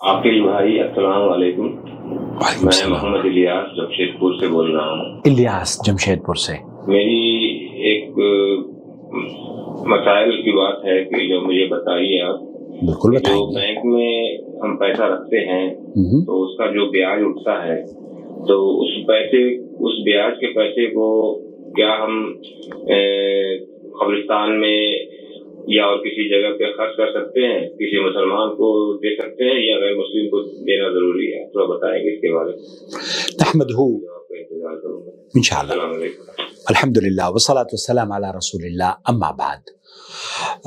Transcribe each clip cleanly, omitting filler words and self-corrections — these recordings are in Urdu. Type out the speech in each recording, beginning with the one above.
عاقل بھائی السلام علیکم. میں محمد الیاس جمشید پور سے بول رہا ہوں. الیاس جمشید پور سے. میری ایک مسائل کی بات ہے کہ جو مجھے بتائیے آپ. بالکل بتائیے. جو بینک میں ہم پیسہ رکھتے ہیں تو اس کا جو بیاج اٹھتا ہے تو اس بیاج کے پیسے کو کیا ہم قبرستان میں یا اور کسی جگہ پہ خرچ کر سکتے ہیں؟ کسی مسلمان کو دے سکتے ہیں یا غیر مسلم کو دینا ضروری ہے؟ تو بتائیں گے اس کے بارے میں. نحمدہ انشاءاللہ. السلام علیکم. الحمدللہ والصلاة والسلام علی رسول اللہ. اما بعد،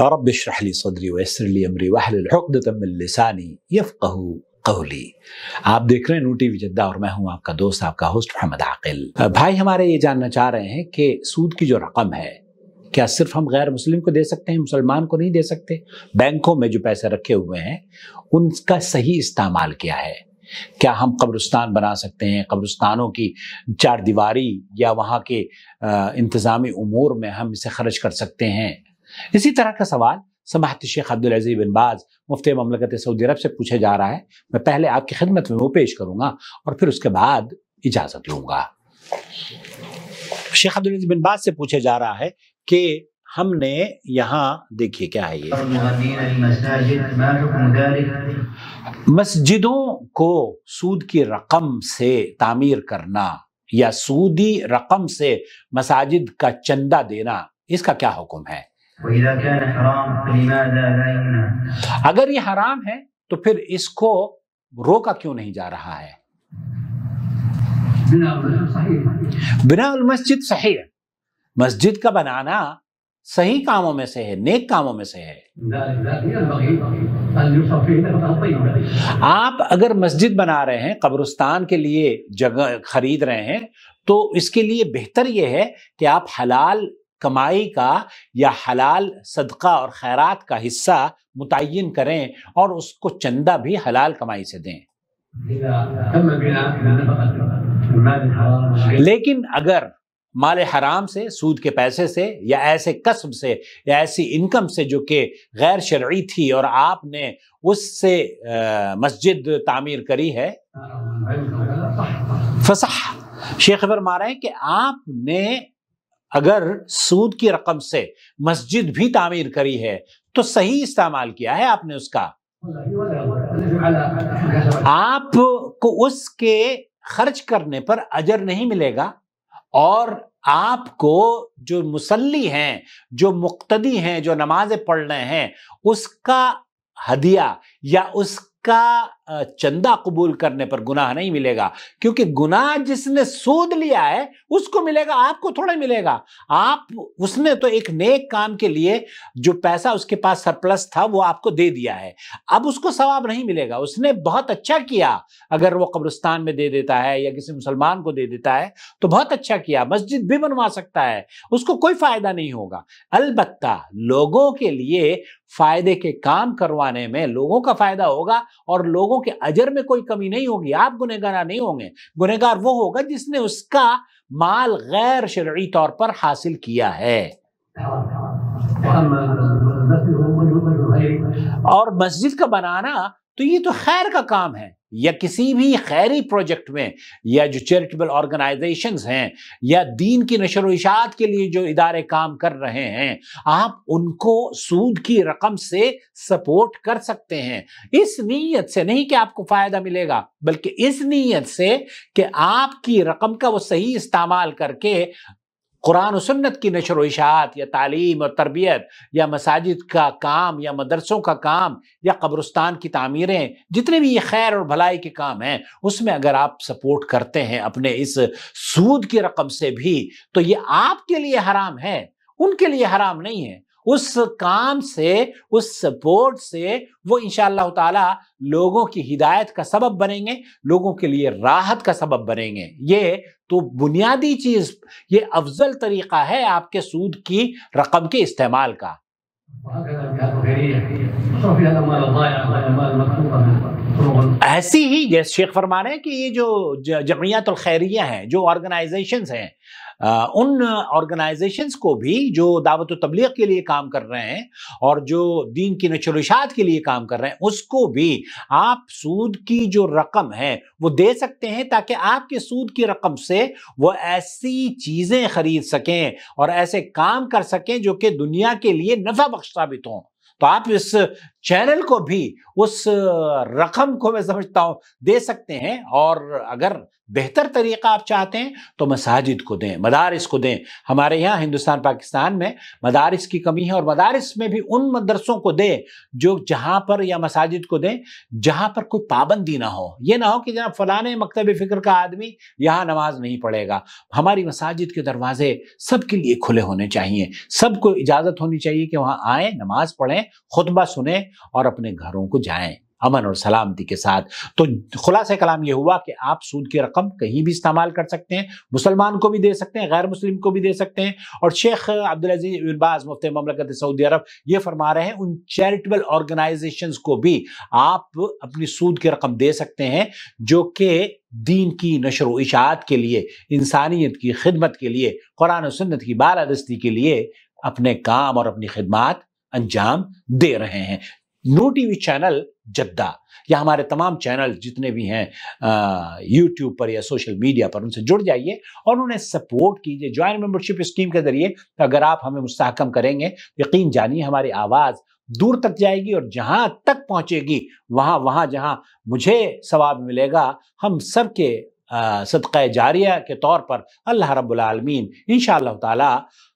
رب اشرح لی صدری ویسر لی امری واحلل عقدۃ من لسانی یفقہوا قولی. آپ دیکھ رہے ہیں نو ٹی وی جدہ اور میں ہوں آپ کا دوست، آپ کا ہوسٹ محمد عاقل. بھائی ہمارے یہ جاننا چاہ رہے ہیں کہ سود کی جو رقم ہے کیا صرف ہم غیر مسلم کو دے سکتے ہیں، مسلمان کو نہیں دے سکتے؟ بینکوں میں جو پیسے رکھے ہوئے ہیں ان کا صحیح استعمال کیا ہے؟ کیا ہم قبرستان بنا سکتے ہیں؟ قبرستانوں کی چار دیواری یا وہاں کے انتظامی امور میں ہم اسے خرچ کر سکتے ہیں؟ اسی طرح کا سوال سماحت شیخ عبدالعزیز بن باز مفتی مملکت سعودی عرب سے پوچھا جا رہا ہے. میں پہلے آپ کی خدمت میں وہ پیش کروں گا اور پھر اس کے بعد اجازت لوں گا. شیخ عبدالعزیز بن باز سے پوچھا جا رہا ہے کہ ہم نے یہاں دیکھیے کیا ہے، یہ مسجدوں کو سود کی رقم سے تعمیر کرنا یا سودی رقم سے مساجد کا چندہ دینا، اس کا کیا حکم ہے؟ اگر یہ حرام ہے تو پھر اس کو روکا کیوں نہیں جا رہا ہے؟ بنا المسجد صحیح ہے، مسجد کا بنانا صحیح کاموں میں سے ہے، نیک کاموں میں سے ہے. آپ اگر مسجد بنا رہے ہیں، قبرستان کے لیے جگہ خرید رہے ہیں، تو اس کے لیے بہتر یہ ہے کہ آپ حلال کمائی کا یا حلال صدقہ اور خیرات کا حصہ متعین کریں اور اس کو چندہ بھی حلال کمائی سے دیں. لیکن اگر مال حرام سے، سود کے پیسے سے یا ایسے کسب سے یا ایسی انکم سے جو کہ غیر شرعی تھی اور آپ نے اس سے مسجد تعمیر کری ہے، فصح. شیخ فرما رہے ہیں کہ آپ نے اگر سود کی رقم سے مسجد بھی تعمیر کری ہے تو صحیح استعمال کیا ہے آپ نے اس کا. آپ کو اس کے خرچ کرنے پر اجر نہیں ملے گا، اور آپ کو جو مصلی ہیں، جو مقتدی ہیں، جو نمازیں پڑھ رہے ہیں، اس کا ہدیہ یا اس کا چندہ قبول کرنے پر گناہ نہیں ملے گا، کیونکہ گناہ جس نے سود لیا ہے اس کو ملے گا، آپ کو تھوڑا ملے گا. اس نے تو ایک نیک کام کے لیے جو پیسہ اس کے پاس سرپلس تھا وہ آپ کو دے دیا ہے، اب اس کو ثواب نہیں ملے گا. اس نے بہت اچھا کیا، اگر وہ قبرستان میں دے دیتا ہے یا کسی مسلمان کو دے دیتا ہے تو بہت اچھا کیا، مسجد بھی بنوا سکتا ہے، اس کو کوئی فائدہ نہیں ہوگا. البتہ لوگوں کے لیے فائدے کے کام کروانے میں لوگوں کا فائدہ ہوگا اور لوگوں کے اجر میں کوئی کمی نہیں ہوگی. آپ گنہگار نہیں ہوں گے، گنہگار وہ ہوگا جس نے اس کا مال غیر شرعی طور پر حاصل کیا ہے. اور مسجد کا بنانا تو یہ تو خیر کا کام ہے، یا کسی بھی خیری پروجیکٹ میں یا جو چیریٹیبل آرگنائزیشنز ہیں یا دین کی نشر و اشاعت کے لیے جو ادارے کام کر رہے ہیں، آپ ان کو سود کی رقم سے سپورٹ کر سکتے ہیں، اس نیت سے نہیں کہ آپ کو فائدہ ملے گا، بلکہ اس نیت سے کہ آپ کی رقم کا وہ صحیح استعمال کر کے قرآن و سنت کی نشر و اشاعت یا تعلیم اور تربیت یا مساجد کا کام یا مدرسوں کا کام یا قبرستان کی تعمیریں، جتنے بھی یہ خیر اور بھلائی کے کام ہیں، اس میں اگر آپ سپورٹ کرتے ہیں اپنے اس سود کی رقم سے بھی، تو یہ آپ کے لیے حرام ہے، ان کے لیے حرام نہیں ہے. اس کام سے، اس سپورٹ سے وہ انشاءاللہ تعالی لوگوں کی ہدایت کا سبب بنیں گے، لوگوں کے لیے راحت کا سبب بنیں گے. یہ تو بنیادی چیز، یہ افضل طریقہ ہے آپ کے سود کی رقم کے استعمال کا. ایسی ہی جیسے شیخ فرما رہے ہیں کہ یہ جو جمعیت الخیریہ ہیں، جو آرگنائزیشنز ہیں، ان آرگنائزیشنز کو بھی جو دعوت و تبلیغ کے لیے کام کر رہے ہیں اور جو دین کی نشر و اشاعت کے لیے کام کر رہے ہیں اس کو بھی آپ سود کی جو رقم ہے وہ دے سکتے ہیں، تاکہ آپ کے سود کی رقم سے وہ ایسی چیزیں خرید سکیں اور ایسے کام کر سکیں جو کہ دنیا کے لیے نفع بخش ثابت ہوں۔ تو آپ اس چینل کو بھی اس رقم کو میں سمجھتا ہوں دے سکتے ہیں، اور اگر بہتر طریقہ آپ چاہتے ہیں تو مساجد کو دیں، مدارس کو دیں۔ ہمارے یہاں ہندوستان پاکستان میں مدارس کی کمی ہے، اور مدارس میں بھی ان مدرسوں کو دیں جو جہاں پر، یا مساجد کو دیں جہاں پر کوئی پابندی نہ ہو۔ یہ نہ ہو کہ جناب فلانے مکتب فکر کا آدمی یہاں نماز نہیں پڑھے گا۔ ہماری مساجد کے دروازے سب کے لیے کھلے ہونے چاہیے، سب کو اجازت ہونی چاہیے کہ وہاں آئیں، نماز پڑھیں، خطبہ سنیں اور اپنے گھروں کو جائیں امن اور سلامتی کے ساتھ۔ تو خلاصہ کلام یہ ہوا کہ آپ سود کی رقم کہیں بھی استعمال کر سکتے ہیں، مسلمان کو بھی دے سکتے ہیں، غیر مسلم کو بھی دے سکتے ہیں۔ اور شیخ عبدالعزیز بن باز مفتی مملکت سعودی عرب یہ فرما رہے ہیں ان چیریٹیبل آرگنائزیشنز کو بھی آپ اپنی سود کی رقم دے سکتے ہیں جو کہ دین کی نشر و اشاعت کے لیے، انسانیت کی خدمت کے لیے، قرآن و سنت کی بالادستی کے لیے اپنے کام اور اپنی خدمات انجام دے رہے ہیں۔ نور ٹی وی چینل جدہ یا ہمارے تمام چینل جتنے بھی ہیں یوٹیوب پر یا سوشل میڈیا پر، ان سے جڑ جائیے اور انہیں سپورٹ کیجیے۔ جوائن ممبرشپ اسکیم کے ذریعے اگر آپ ہمیں مستحکم کریں گے، یقین جانیے ہماری آواز دور تک جائے گی، اور جہاں تک پہنچے گی وہاں جہاں مجھے ثواب ملے گا، ہم سب کے صدقہ جاریہ کے طور پر اللہ رب العالمین انشاءاللہ تعالی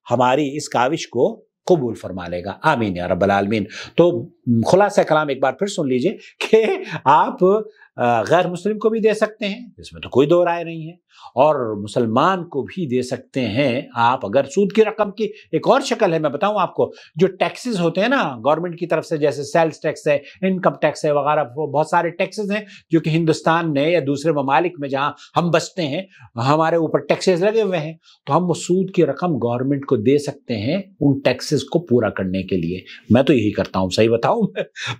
ہماری اس کاوش کو قبول فرما لے گا، آمین یا رب العالمین۔ تو خلاصہ کلام ایک بار پھر سن لیجئے کہ آپ غیر مسلم کو بھی دے سکتے ہیں، اس میں تو کوئی دو رائے نہیں ہے، اور مسلمان کو بھی دے سکتے ہیں آپ۔ اگر سود کی رقم کی ایک اور شکل ہے، میں بتاؤں آپ کو، جو ٹیکسز ہوتے ہیں نا گورنمنٹ کی طرف سے، جیسے سیلز ٹیکس ہے، انکم ٹیکس ہے وغیرہ، وہ بہت سارے ٹیکسز ہیں جو کہ ہندوستان نے یا دوسرے ممالک میں جہاں ہم بستے ہیں ہمارے اوپر ٹیکسز لگے ہوئے ہیں، تو ہم وہ سود کی رقم گورنمنٹ کو دے سکتے ہیں ان ٹیکسز کو پورا کرنے کے لیے۔ میں تو یہی کرتا ہوں، صحیح بتاؤں،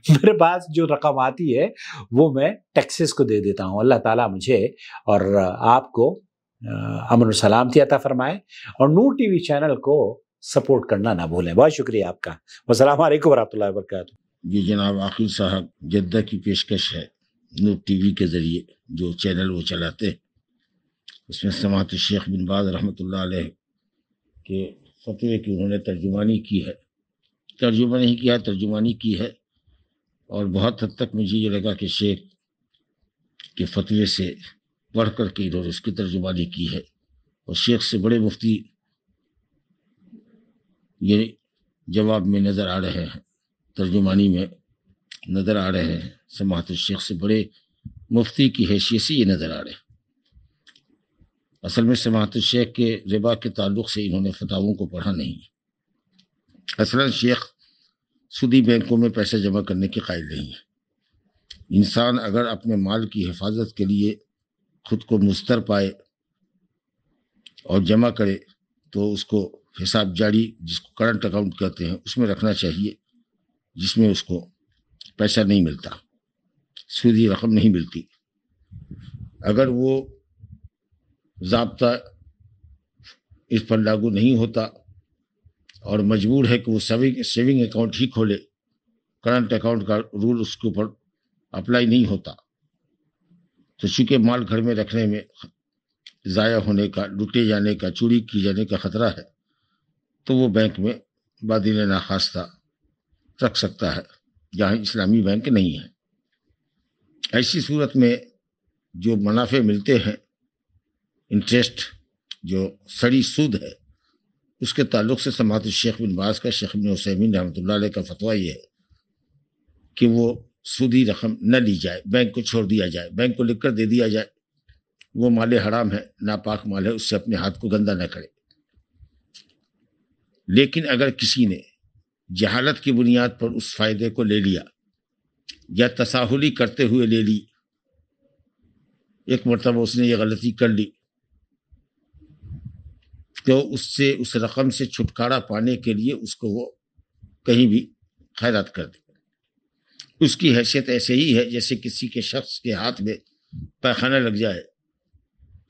میرے پاس جو رقم آتی ہے وہ میں ٹیکسز کو دے دیتا ہوں۔ اللہ تعالیٰ مجھے اور آپ کو امن و سلامتی عطا فرمائے، اور نور ٹی وی چینل کو سپورٹ کرنا نہ بھولیں۔ بہت شکریہ آپ کا۔ السلام علیکم ورحمۃ اللہ وبرکاتہ۔ یہ جناب عاقل صاحب جدہ کی پیشکش ہے نور ٹی وی کے ذریعے جو چینل وہ چلاتے، اس میں سماحت الشیخ بن باز رحمۃ اللہ علیہ کے فتوے کی انہوں نے ترجمانی کی ہے، ترجمہ نہیں کیا، ترجمانی کی ہے، اور بہت حد تک مجھے یہ لگا کہ شیخ کے فتوے سے پڑھ کر کے انہوں نے اس کی ترجمانی کی ہے، اور شیخ سے بڑے مفتی یہ جواب میں نظر آ رہے ہیں، ترجمانی میں نظر آ رہے ہیں، سماحت الشیخ سے بڑے مفتی کی حیثیت سے یہ نظر آ رہے ہیں۔ اصل میں سماحت الشیخ کے ربا کے تعلق سے انہوں نے فتاووں کو پڑھا نہیں۔ اصلاً شیخ سودی بینکوں میں پیسے جمع کرنے کے قائل نہیں ہے۔ انسان اگر اپنے مال کی حفاظت کے لیے خود کو مستر پائے اور جمع کرے تو اس کو حساب جاری، جس کو کرنٹ اکاؤنٹ کہتے ہیں، اس میں رکھنا چاہیے، جس میں اس کو پیسہ نہیں ملتا، سودی رقم نہیں ملتی۔ اگر وہ ضابطہ اس پر لاگو نہیں ہوتا اور مجبور ہے کہ وہ سیونگ اکاؤنٹ ہی کھولے، کرنٹ اکاؤنٹ کا رول اس کے اوپر اپلائی نہیں ہوتا، تو چونکہ مال گھر میں رکھنے میں ضائع ہونے کا، لوٹے جانے کا، چوری کی جانے کا خطرہ ہے، تو وہ بینک میں بادل ناخواستہ رکھ سکتا ہے جہاں اسلامی بینک نہیں ہے۔ ایسی صورت میں جو منافع ملتے ہیں، انٹرسٹ جو سڑی سود ہے، اس کے تعلق سے سماحت الشیخ بن باز کا، شیخ ابن عثیمین رحمۃ اللہ علیہ کا فتویٰ یہ ہے کہ وہ سودی رقم نہ لی جائے، بینک کو چھوڑ دیا جائے، بینک کو لکھ کر دے دیا جائے، وہ مال حرام ہے، ناپاک مال ہے، اس سے اپنے ہاتھ کو گندا نہ کرے۔ لیکن اگر کسی نے جہالت کی بنیاد پر اس فائدے کو لے لیا یا تساہلی کرتے ہوئے لے لی، ایک مرتبہ اس نے یہ غلطی کر لی، تو اس رقم سے چھٹکارا پانے کے لیے اس کو وہ کہیں بھی خیرات کر دے۔ اس کی حیثیت ایسے ہی ہے جیسے کسی کے شخص کے ہاتھ میں پیخانہ لگ جائے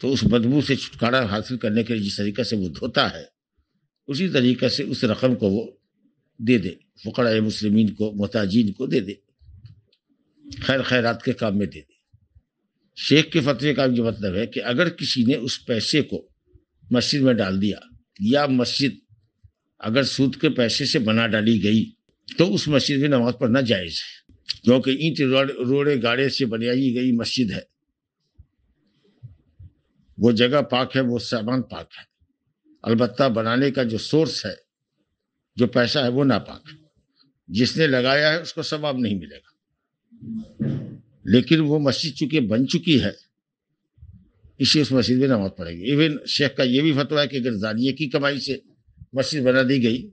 تو اس بدبو سے چھٹکارا حاصل کرنے کے لیے جس طریقے سے وہ دھوتا ہے اسی طریقے سے اس رقم کو وہ دے دے، فقراء مسلمین کو، محتاجین کو دے دے، خیرات کے کام میں دے دے۔ شیخ کے فتوے کا یہ مطلب ہے کہ اگر کسی نے اس پیسے کو مسجد میں ڈال دیا، یا مسجد اگر سود کے پیسے سے بنا ڈالی گئی، تو اس مسجد میں نماز پڑھنا جائز ہے، کیونکہ اینٹ روڑے گاڑے سے بنائی گئی مسجد ہے، وہ جگہ پاک ہے، وہ سامان پاک ہے، البتہ بنانے کا جو سورس ہے، جو پیسہ ہے، وہ ناپاک ہے، جس نے لگایا ہے اس کو ثواب نہیں ملے گا، لیکن وہ مسجد چونکہ بن چکی ہے اسی اس مسجد میں نماز پڑھے گی۔ ایون شیخ کا یہ بھی فتویٰ ہے کہ اگر زانیہ کی کمائی سے مسجد بنا دی گئی،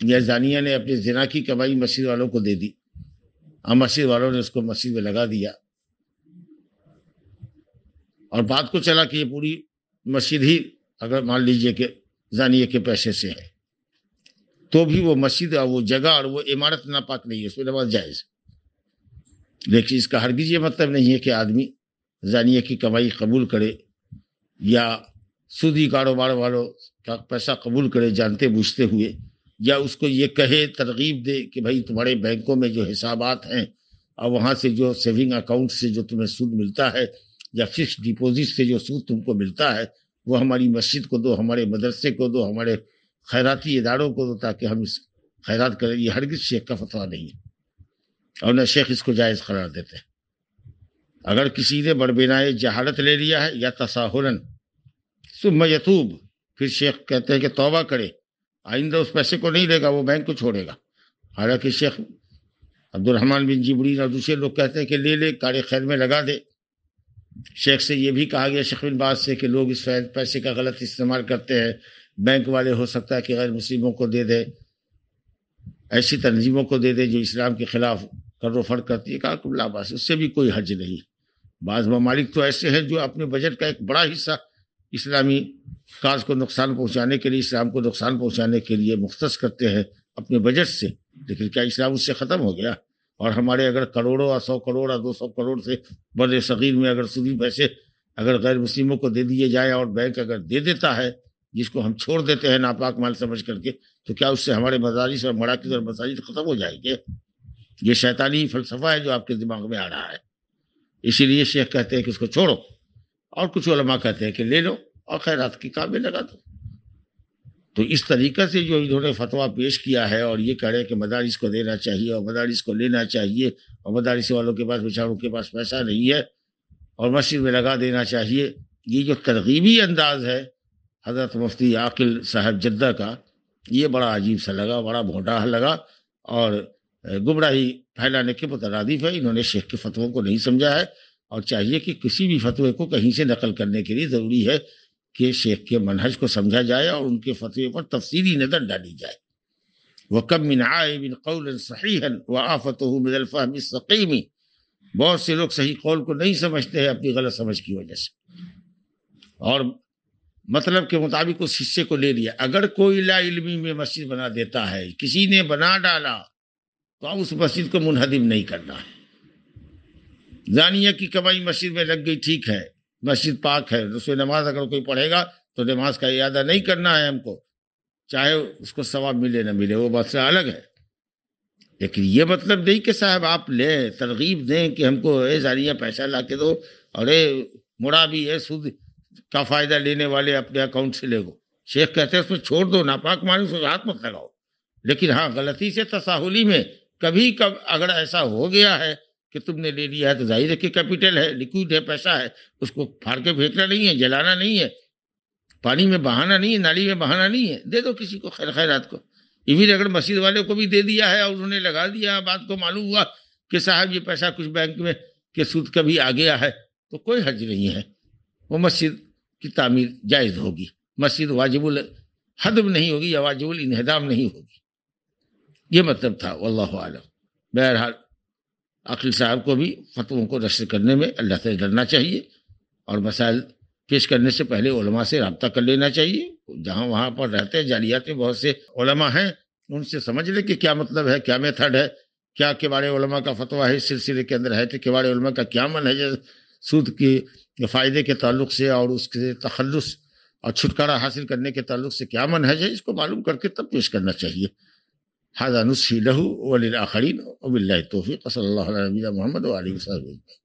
یا زانیہ نے اپنے زنا کی کمائی مسجد والوں کو دے دی، اور مسجد والوں نے اس کو مسجد میں لگا دیا، اور بات کو چلا کہ یہ پوری مسجد ہی اگر مان لیجئے کہ زانیہ کے پیسے سے ہے، تو بھی وہ مسجد اور وہ جگہ اور وہ عمارت ناپاک نہیں ہے، اس میں نماز جائز۔ لیکن اس کا ہرگز یہ مطلب نہیں ہے کہ آدمی زانیہ کی کمائی قبول کرے یا سودی کاروبار والوں کا پیسہ قبول کرے جانتے بوجھتے ہوئے، یا اس کو یہ کہے، ترغیب دے کہ بھائی تمہارے بینکوں میں جو حسابات ہیں اور وہاں سے جو سیونگ اکاؤنٹ سے جو تمہیں سود ملتا ہے یا فکس ڈپوزٹ سے جو سود تم کو ملتا ہے وہ ہماری مسجد کو دو، ہمارے مدرسے کو دو، ہمارے خیراتی اداروں کو دو، تاکہ ہم اس خیرات کریں، یہ ہرگز شیخ کا فتویٰ نہیں ہے، اور نہ شیخ اس کو جائز قرار دیتے ہیں۔ اگر کسی نے بڑبینائے جہالت لے لیا ہے یا تساہلاً ثم یتوب، پھر شیخ کہتے ہیں کہ توبہ کرے، آئندہ اس پیسے کو نہیں لے گا، وہ بینک کو چھوڑے گا۔ حالانکہ شیخ عبد الرحمن بن جبرین اور دوسرے لوگ کہتے ہیں کہ لے کار خیر میں لگا دے۔ شیخ سے یہ بھی کہا گیا شیخ بن باز سے کہ لوگ اس پیسے کا غلط استعمال کرتے ہیں، بینک والے ہو سکتا ہے کہ غیر مسلموں کو دے دے، ایسی تنظیموں کو دے دے جو اسلام کے خلاف کر و فر کرتی ہے، کہا لا باس، اس سے بھی کوئی حرج نہیں۔ بعض ممالک تو ایسے ہیں جو اپنے بجٹ کا ایک بڑا حصہ اسلامی کاز کو نقصان پہنچانے کے لیے، اسلام کو نقصان پہنچانے کے لیے مختص کرتے ہیں اپنے بجٹ سے، لیکن کیا اسلام اس سے ختم ہو گیا؟ اور ہمارے اگر کروڑوں اور 100 کروڑ اور 200 کروڑ سے بر صغیر میں اگر سودی پیسے اگر غیر مسلموں کو دے دیے جائیں اور بینک اگر دے دیتا ہے جس کو ہم چھوڑ دیتے ہیں ناپاک مال سمجھ کر کے، تو کیا اس سے ہمارے مدارس اور مراکز اور مساجد ختم ہو جائیں گے؟ یہ شیطانی فلسفہ ہے جو آپ کے دماغ میں آ رہا ہے۔ اسی لیے شیخ کہتے ہیں کہ اس کو چھوڑو، اور کچھ علماء کہتے ہیں کہ لے لو اور خیرات کی کام میں لگا دو۔ تو اس طریقے سے جو انہوں نے فتویٰ پیش کیا ہے اور یہ کہہ رہے ہیں کہ مدارس کو دینا چاہیے اور مدارس کو لینا چاہیے، اور مدارس والوں کے پاس بیچاروں کے پاس پیسہ نہیں ہے اور مسجد میں لگا دینا چاہیے، یہ جو ترغیبی انداز ہے حضرت مفتی عاقل صاحب جدہ کا، یہ بڑا عجیب سا لگا، بڑا بھونڈا لگا، اور گمراہی پھیلانے کے مترادف ہے۔ انہوں نے شیخ کے فتووں کو نہیں سمجھا ہے، اور چاہیے کہ کسی بھی فتوے کو کہیں سے نقل کرنے کے لیے ضروری ہے کہ شیخ کے منہج کو سمجھا جائے اور ان کے فتوے پر تفصیلی نظر ڈالی جائے۔ وَكَمْ مِنْ عَائِبٍ قَوْلًا صَحِيحًا وَآفَتُهُ مِنَ الْفَهْمِ السَّقِيمِ، بہت سے لوگ صحیح قول کو نہیں سمجھتے ہیں اپنی غلط سمجھ کی وجہ سے، اور مطلب کے مطابق اس حصے کو لے لیا۔ اگر کوئی لا علمی میں مسجد بنا دیتا ہے، کسی نے بنا ڈالا، تو اب اس مسجد کو منہدم نہیں کرنا ہے۔ زانیہ کی کمائی مسجد میں لگ گئی، ٹھیک ہے، مسجد پاک ہے، اس میں نماز اگر کوئی پڑھے گا تو نماز کا اعادہ نہیں کرنا ہے ہم کو، چاہے اس کو ثواب ملے نہ ملے، وہ بات سے الگ ہے۔ لیکن یہ مطلب نہیں کہ صاحب آپ لیں، ترغیب دیں کہ ہم کو اے زانیہ پیسہ لا کے دو، اور اے مرابی، اے سود کا فائدہ لینے والے اپنے اکاؤنٹ سے لے گو۔ شیخ کہتے ہیں اس میں چھوڑ دو، ناپاک مال اس میں ہاتھ مت لگاؤ، لیکن ہاں غلطی سے تساہلی میں کبھی اگر ایسا ہو گیا ہے کہ تم نے لے لیا ہے تو ظاہر ہے کہ کیپٹل ہے، لیکوڈ ہے، پیسہ ہے، اس کو پھاڑ کے پھینکنا نہیں ہے، جلانا نہیں ہے، پانی میں بہانا نہیں ہے، نالی میں بہانا نہیں ہے، دے دو کسی کو خیرات کو۔ ایون اگر مسجد والے کو بھی دے دیا ہے اور انہوں نے لگا دیا، بات کو معلوم ہوا کہ صاحب یہ پیسہ کچھ بینک میں کے سود کا بھی آ گیا ہے، تو کوئی حرج نہیں ہے، وہ مسجد کی تعمیر جائز ہوگی، مسجد واجب الہدم نہیں ہوگی یا واجب الانہدام نہیں ہوگی۔ یہ مطلب تھا، واللہ اعلم۔ بہرحال عاقل صاحب کو بھی فتووں کو نشر کرنے میں اللہ سے ڈرنا چاہیے، اور مسائل پیش کرنے سے پہلے علماء سے رابطہ کر لینا چاہیے۔ جہاں وہاں پر رہتے ہیں جالیات میں بہت سے علماء ہیں، ان سے سمجھ لے کہ کیا مطلب ہے، کیا میتھڈ ہے، کیا کباڑ علماء کا فتویٰ ہے اس سلسلے کے اندر ہے، کہ کباڑ علماء کا کیا منہج ہے سود کی کہ فائدے کے تعلق سے اور اس کے تخلص اور چھٹکارا حاصل کرنے کے تعلق سے کیا منہج ہے، اس کو معلوم کر کے تب پیش کرنا چاہیے۔ ھذا نصحی لہ وللآخرین وباللہ التوفیق، صلی اللہ علیہ محمد وآلہ وصحبہ۔